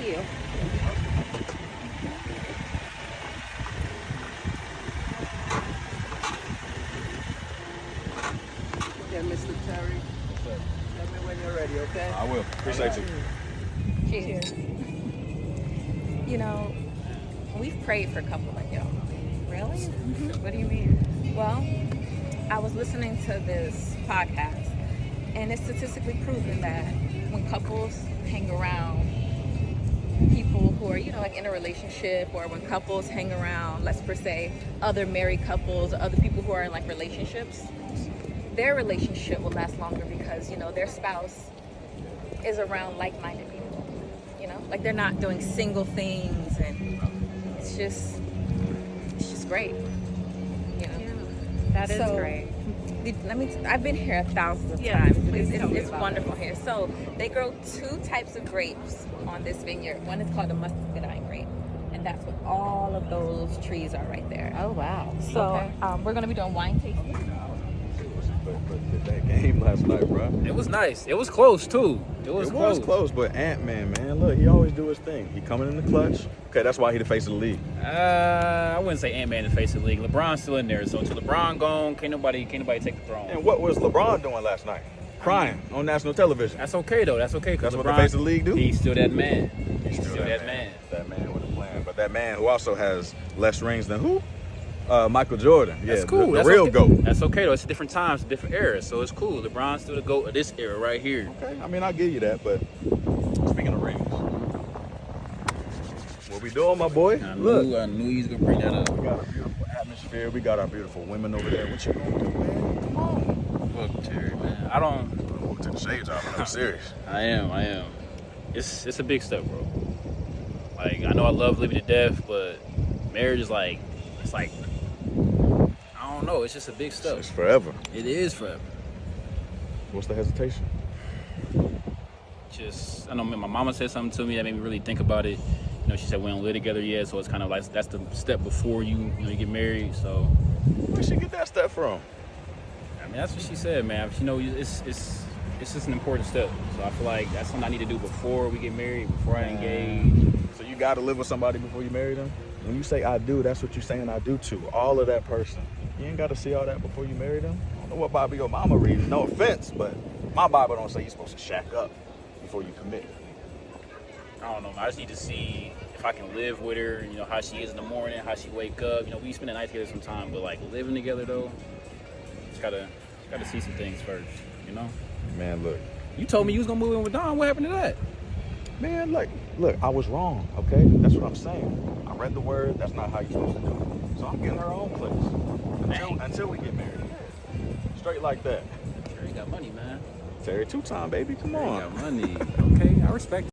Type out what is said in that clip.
you. Okay, Mr. Terry. Let me when you're ready, okay? I will. Appreciate you. Cheers. You know, we've prayed for a couple like y'all. Really? Mm-hmm. What do you mean? Well, I was listening to this podcast, and it's statistically proven that when couples hang around people who are, like in a relationship, or when couples hang around, let's per se, other married couples, or other people who are in like relationships, their relationship will last longer because, their spouse is around like-minded people. Like they're not doing single things, and it's just great. That is So, great. I've been here thousands of Yeah, times. please tell me It's about wonderful here. So they grow two types of grapes on this vineyard. One is called a muscadine grape, and that's what all of those trees are right there. Oh, wow. So Okay. we're going to be doing wine tasting. But that game last night, bro. It was nice. It was close too. It was close, but Ant-Man, man, look, he always do his thing. He coming in the clutch. Okay, that's why he the face of the league. I wouldn't say Ant-Man in the face of the league. LeBron's still in there, so until LeBron gone, can't nobody take the throne. And what was LeBron doing last night? Crying on national television. That's okay though. That's okay. That's LeBron, what the face of the league do. He's still that man. He's still that man. That man with a plan. But that man who also has less rings than who? Michael Jordan. Yeah, That's cool. The That's real okay. GOAT. That's okay though. It's different times, different eras, so it's cool. LeBron's still the GOAT of this era right here. Okay, I mean, I'll give you that, but speaking of rings, what we doing, my boy? I Look, knew he was gonna bring that up. we got a beautiful atmosphere. We got our beautiful women over there. What you gonna do, man? Come on. Look, Terry, man. I don't. Move to the shades off. I'm serious. I am. It's a big step, bro. Like, I know I love Libby to death, but marriage is like, it's like, I don't know. It's just a big step. It's forever. It is forever. What's the hesitation? Just, I know my mama said something to me that made me really think about it. She said we don't live together yet, so it's kind of like that's the step before you get married. So Where'd she get that step from? I mean, that's what she said, man. It's just an important step. So I feel like that's something I need to do before we get married, before I engage. So you got to live with somebody before you marry them? When you say I do, that's what you're saying I do to. All of that person. You ain't got to see all that before you marry them? I don't know what Bible your mama reading. No offense, but my Bible don't say you're supposed to shack up before you commit. I don't know. I just need to see if I can live with her. How she is in the morning, how she wake up. We spend the night together sometime, but like living together though, just gotta see some things first. Man, look. You told me you was gonna move in with Don. What happened to that? Man, look, I was wrong, okay? That's what I'm saying. I read the word. That's not how you're supposed to do it. So I'm getting her own place until we get married. Yeah. Straight like that. Terry got money, man. Terry two-time, baby. Come Terry on. got money. Okay, I respect it.